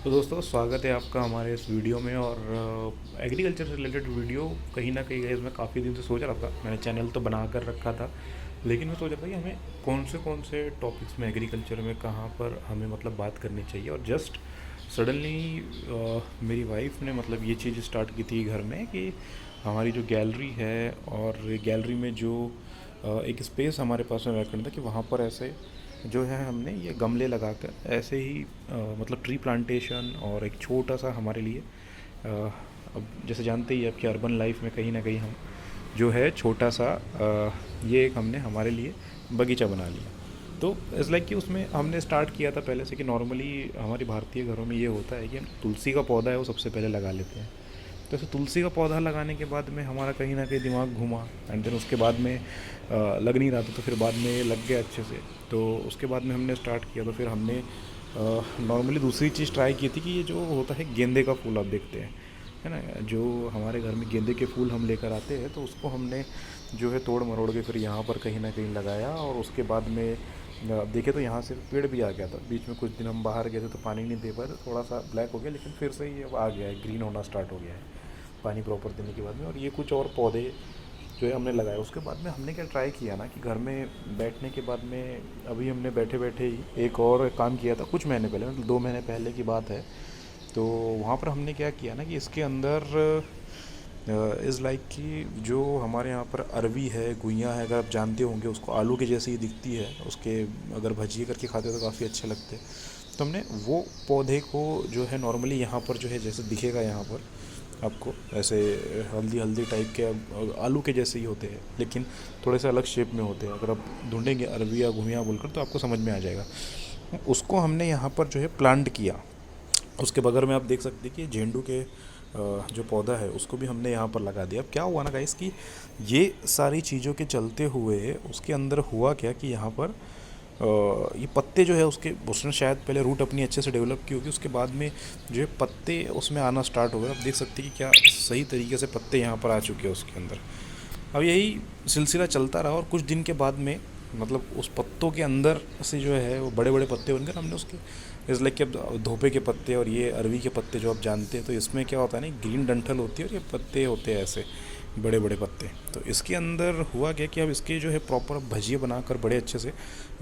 तो दोस्तों स्वागत है आपका हमारे इस वीडियो में। और एग्रीकल्चर से रिलेटेड वीडियो कहीं ना कहीं गाइस मैं काफ़ी दिन से सोच रहा था। मैंने चैनल तो बना कर रखा था, लेकिन मैं सोच रहा था कि हमें कौन से टॉपिक्स में एग्रीकल्चर में कहाँ पर हमें मतलब बात करनी चाहिए। और जस्ट सडनली मेरी वाइफ ने मतलब ये चीज़ स्टार्ट की थी घर में कि हमारी जो गैलरी है और गैलरी में जो एक स्पेस हमारे पास में वैकेंट था कि वहाँ पर ऐसे जो है हमने ये गमले लगाकर ऐसे ही मतलब ट्री प्लांटेशन और एक छोटा सा हमारे लिए अब जैसे जानते ही हैं कि अर्बन लाइफ में कहीं ना कहीं हम जो है छोटा सा ये एक हमने हमारे लिए बगीचा बना लिया। तो इट्स लाइक कि उसमें हमने स्टार्ट किया था पहले से कि नॉर्मली हमारे भारतीय घरों में ये होता है कि हम तुलसी का पौधा है वो सबसे पहले लगा लेते हैं। तो ऐसे तुलसी का पौधा लगाने के बाद में हमारा कहीं ना कहीं दिमाग घूमा एंड देन उसके बाद में लग नहीं रहा था, तो फिर बाद में लग गया अच्छे से। तो उसके बाद में हमने स्टार्ट किया, तो फिर हमने नॉर्मली दूसरी चीज़ ट्राई की थी कि ये जो होता है गेंदे का फूल आप देखते हैं, है ना, जो हमारे घर में गेंदे के फूल हम लेकर आते हैं, तो उसको हमने जो है तोड़ मरोड़ के फिर यहाँ पर कहीं ना कहीं लगाया। और उसके बाद में अब देखे तो यहाँ से पेड़ भी आ गया था। बीच में कुछ दिन हम बाहर गए थे तो पानी नहीं दे पाए, तो थोड़ा सा ब्लैक हो गया, लेकिन फिर से ये अब आ गया है, ग्रीन होना स्टार्ट हो गया है पानी प्रॉपर देने के बाद में। और ये कुछ और पौधे जो है हमने लगाया। उसके बाद में हमने क्या ट्राई किया ना कि घर में बैठने के बाद में अभी हमने बैठे बैठे ही एक और काम किया था कुछ महीने पहले, मतलब 2 महीने पहले की बात है। तो वहाँ पर हमने क्या किया ना कि इसके अंदर इज़ लाइक कि जो हमारे यहाँ पर अरवी है, गुइयाँ है, अगर आप जानते होंगे उसको, आलू के जैसे ही दिखती है, उसके अगर भजिए करके खाते तो काफ़ी अच्छे लगते हैं। तो हमने वो पौधे को जो है नॉर्मली यहाँ पर जो है जैसे दिखेगा यहाँ पर आपको ऐसे हल्दी हल्दी टाइप के आलू के जैसे ही होते हैं, लेकिन थोड़े से अलग शेप में होते हैं। अगर आप ढूंढेंगे अरवी या घुमिया बोलकर तो आपको समझ में आ जाएगा। उसको हमने यहाँ पर जो है प्लांट किया। उसके बगल में आप देख सकते हैं कि झेंडू के जो पौधा है उसको भी हमने यहाँ पर लगा दिया। अब क्या हुआ ना गाइस कि ये सारी चीज़ों के चलते हुए उसके अंदर हुआ क्या कि यहाँ पर ये पत्ते जो है उसने शायद पहले रूट अपनी अच्छे से डेवलप की होगी, उसके बाद में जो है पत्ते उसमें आना स्टार्ट हो गए। आप देख सकते हैं कि क्या सही तरीके से पत्ते यहाँ पर आ चुके हैं उसके अंदर। अब यही सिलसिला चलता रहा और कुछ दिन के बाद में मतलब उस पत्तों के अंदर से जो है वो बड़े बड़े पत्ते बनकर हमने उसके इस लाइक कि अब धोपे के पत्ते और ये अरवी के पत्ते जो आप जानते हैं, तो इसमें क्या होता है ना, ग्रीन डंठल होती है और ये पत्ते होते हैं ऐसे बड़े बड़े पत्ते। तो इसके अंदर हुआ क्या कि अब इसके जो है प्रॉपर भजिए बनाकर बड़े अच्छे से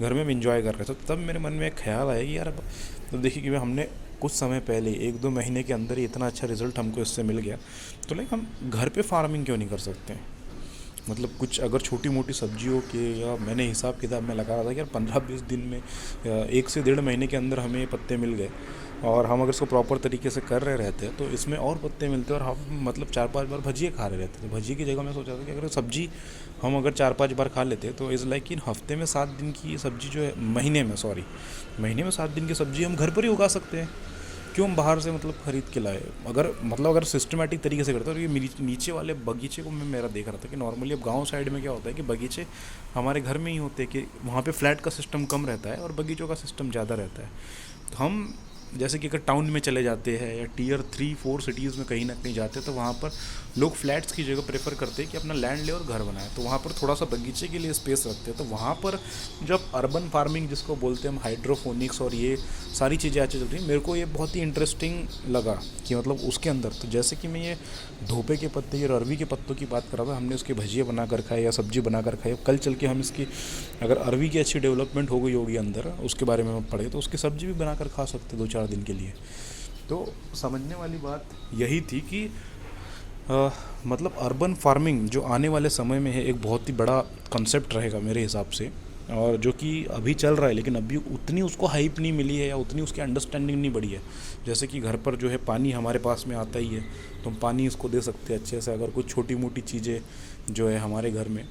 घर में हम इंजॉय कर रहे थे। तो तब मेरे मन में एक ख्याल आया कि यार अब तो देखिए कि हमने कुछ समय पहले 1-2 महीने के अंदर ही इतना अच्छा रिजल्ट हमको इससे मिल गया, तो लाइक हम घर पे फार्मिंग क्यों नहीं कर सकते हैं। मतलब कुछ अगर छोटी मोटी सब्जियों के, या मैंने हिसाब किताब में लगा रहा था कि यार 15-20 दिन में या 1 से 1.5 महीने के अंदर हमें पत्ते मिल गए, और हम अगर इसको प्रॉपर तरीके से कर रहे रहते हैं तो इसमें और पत्ते मिलते हैं, और हम मतलब 4-5 बार भजिए खा रहे रहते थे। भजिए की जगह मैं सोचा था कि अगर सब्जी हम अगर 4-5 बार खा लेते हैं तो इज़ लाइक कि हफ्ते में 7 दिन की सब्जी जो है, महीने में 7 दिन की सब्जी हम घर पर ही उगा सकते हैं। क्यों हम बाहर से मतलब ख़रीद के लाए। अगर सिस्टमेटिक तरीके से करते हैं। और ये नीचे वाले बगीचे को मैं मेरा देख रहा था कि नॉर्मली अब गांव साइड में क्या होता है कि बगीचे हमारे घर में ही होते हैं, कि वहाँ पे फ्लैट का सिस्टम कम रहता है और बगीचों का सिस्टम ज़्यादा रहता है। तो हम जैसे कि अगर टाउन में चले जाते हैं या Tier 3-4 सिटीज़ में कहीं ना कहीं जाते हैं, तो वहाँ पर लोग फ्लैट्स की जगह प्रेफर करते हैं कि अपना लैंड ले और घर बनाए, तो वहाँ पर थोड़ा सा बगीचे के लिए स्पेस रखते हैं। तो वहाँ पर जब अर्बन फार्मिंग जिसको बोलते हैं हम, हाइड्रोफोनिक्स और ये सारी चीज़ें अच्छी चल रही हैं, मेरे को ये बहुत ही इंटरेस्टिंग लगा कि मतलब उसके अंदर तो जैसे कि मैं ये धोपे के पत्ते और अरवी के पत्तों की बात कर रहा था, हमने उसके भजिए बना कर खाए या सब्जी बना कर खाए। कल चल के हम इसकी अगर अरवी की अच्छी डेवलपमेंट हो गई होगी अंदर, उसके बारे में हम पढ़े तो उसकी सब्जी भी बना कर खा सकते 2-4 दिन के लिए। तो समझने वाली बात यही थी कि मतलब अर्बन फार्मिंग जो आने वाले समय में है एक बहुत ही बड़ा कंसेप्ट रहेगा मेरे हिसाब से, और जो कि अभी चल रहा है, लेकिन अभी उतनी उसको हाइप नहीं मिली है या उतनी उसकी अंडरस्टैंडिंग नहीं बढ़ी है। जैसे कि घर पर जो है पानी हमारे पास में आता ही है, तो हम पानी इसको दे सकते हैं अच्छे से। अगर कुछ छोटी मोटी चीज़ें जो है हमारे घर में,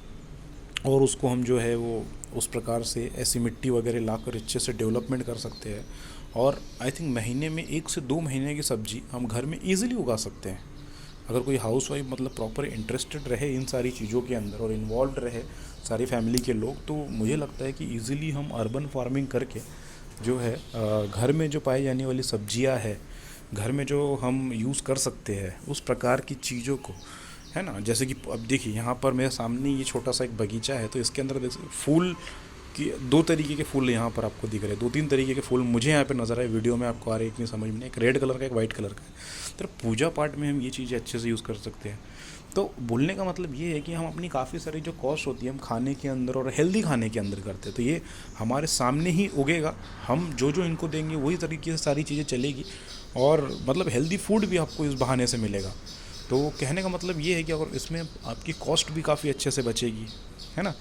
और उसको हम जो है वो उस प्रकार से ऐसी मिट्टी वगैरह लाकर अच्छे से डेवलपमेंट कर सकते हैं। और आई थिंक महीने में 1 से 2 महीने की सब्जी हम घर में ईजिली उगा सकते हैं। अगर कोई हाउस वाइफ मतलब प्रॉपर इंटरेस्टेड रहे इन सारी चीज़ों के अंदर और इन्वॉल्व रहे सारी फैमिली के लोग, तो मुझे लगता है कि इजीली हम अर्बन फार्मिंग करके जो है घर में जो पाई जाने वाली सब्जियां है, घर में जो हम यूज़ कर सकते हैं उस प्रकार की चीज़ों को, है ना। जैसे कि अब देखिए यहाँ पर मेरे सामने ये छोटा सा एक बगीचा है, तो इसके अंदर देख फूल कि 2 तरीके के फूल यहाँ पर आपको दिख रहे हैं, 2-3 तरीके के फूल मुझे यहाँ पे नज़र आए, वीडियो में आपको आ रहे हैं कि नहीं समझ में नहीं, एक रेड कलर का, एक वाइट कलर का है। तो पूजा पाठ में हम ये चीज़ें अच्छे से यूज़ कर सकते हैं। तो बोलने का मतलब ये है कि हम अपनी काफ़ी सारी जो कॉस्ट होती है हम खाने के अंदर और हेल्दी खाने के अंदर करते हैं, तो ये हमारे सामने ही उगेगा, हम जो जो इनको देंगे वही तरीके से सारी चीज़ें चलेगी, और मतलब हेल्दी फूड भी आपको इस बहाने से मिलेगा। तो कहने का मतलब ये है कि अगर इसमें आपकी कॉस्ट भी काफ़ी अच्छे से बचेगी, है ना।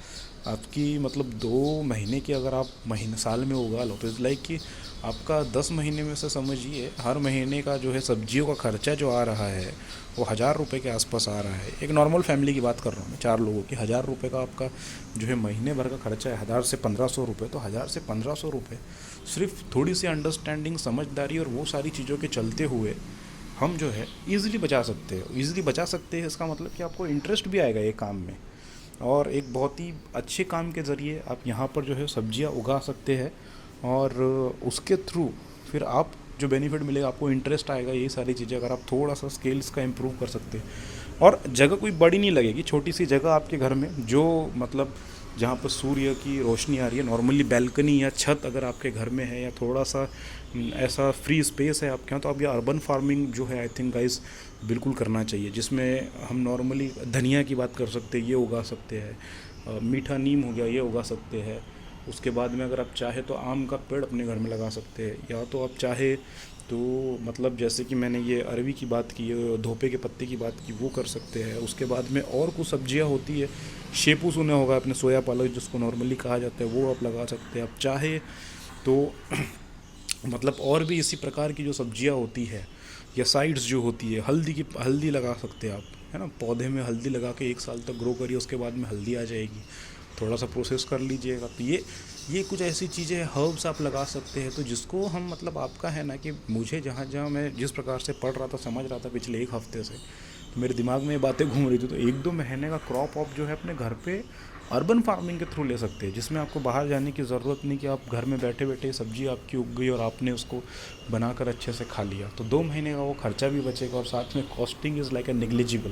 आपकी मतलब 2 महीने की अगर आप महीने साल में उगा लो तो इट्स लाइक कि आपका 10 महीने में से समझिए हर महीने का जो है सब्जियों का खर्चा जो आ रहा है वो 1000 रुपये के आसपास आ रहा है। एक नॉर्मल फैमिली की बात कर रहा हूँ मैं, 4 लोगों की, 1000 रुपये का आपका जो है महीने भर का खर्चा है, 1000 से 1500 रुपये। तो 1000 से 1500 रुपये सिर्फ थोड़ी सी अंडरस्टैंडिंग, समझदारी और वो सारी चीज़ों के चलते हुए हम जो है ईज़िली बचा सकते हैं। ईज़िली बचा सकते हैं इसका मतलब कि आपको इंटरेस्ट भी आएगा ये काम में, और एक बहुत ही अच्छे काम के ज़रिए आप यहाँ पर जो है सब्जियाँ उगा सकते हैं, और उसके थ्रू फिर आप जो बेनिफिट मिलेगा, आपको इंटरेस्ट आएगा, ये सारी चीज़ें अगर आप थोड़ा सा स्किल्स का इम्प्रूव कर सकते हैं। और जगह कोई बड़ी नहीं लगेगी, छोटी सी जगह आपके घर में जो मतलब जहाँ पर सूर्य की रोशनी आ रही है, नॉर्मली बैल्कनी या छत अगर आपके घर में है, या थोड़ा सा ऐसा फ्री स्पेस है आपके यहाँ, तो आप ये अर्बन फार्मिंग जो है आई थिंक गाइस बिल्कुल करना चाहिए, जिसमें हम नॉर्मली धनिया की बात कर सकते हैं, ये उगा सकते हैं, मीठा नीम हो गया ये उगा सकते हैं। उसके बाद में अगर आप चाहे तो आम का पेड़ अपने घर में लगा सकते हैं, या तो आप चाहे तो मतलब जैसे कि मैंने ये अरवी की बात की, धोपे के पत्ते की बात की, वो कर सकते हैं। उसके बाद में और कुछ सब्जियां होती है, शेपू सुना होगा आपने, सोया पालक जिसको नॉर्मली कहा जाता है, वो आप लगा सकते हैं। आप चाहे तो मतलब और भी इसी प्रकार की जो सब्जियां होती है या साइड्स जो होती है, हल्दी लगा सकते हैं आप, है ना। पौधे में हल्दी लगा के 1 साल तक ग्रो करिए, उसके बाद में हल्दी आ जाएगी, थोड़ा सा प्रोसेस कर लीजिएगा। तो ये कुछ ऐसी चीज़ें हर्ब्स आप लगा सकते हैं, तो जिसको हम मतलब आपका है ना कि मुझे जहाँ जहाँ मैं जिस प्रकार से पढ़ रहा था, समझ रहा था पिछले 1 हफ्ते से, तो मेरे दिमाग में ये बातें घूम रही थी। तो 1-2 महीने का क्रॉप आप जो है अपने घर पे अर्बन फार्मिंग के थ्रू ले सकते हैं, जिसमें आपको बाहर जाने की ज़रूरत नहीं, कि आप घर में बैठे बैठे सब्जी आपकी उग गई और आपने उसको बनाकर अच्छे से खा लिया। तो 2 महीने का वो खर्चा भी बचेगा, और साथ में costing is like a negligible.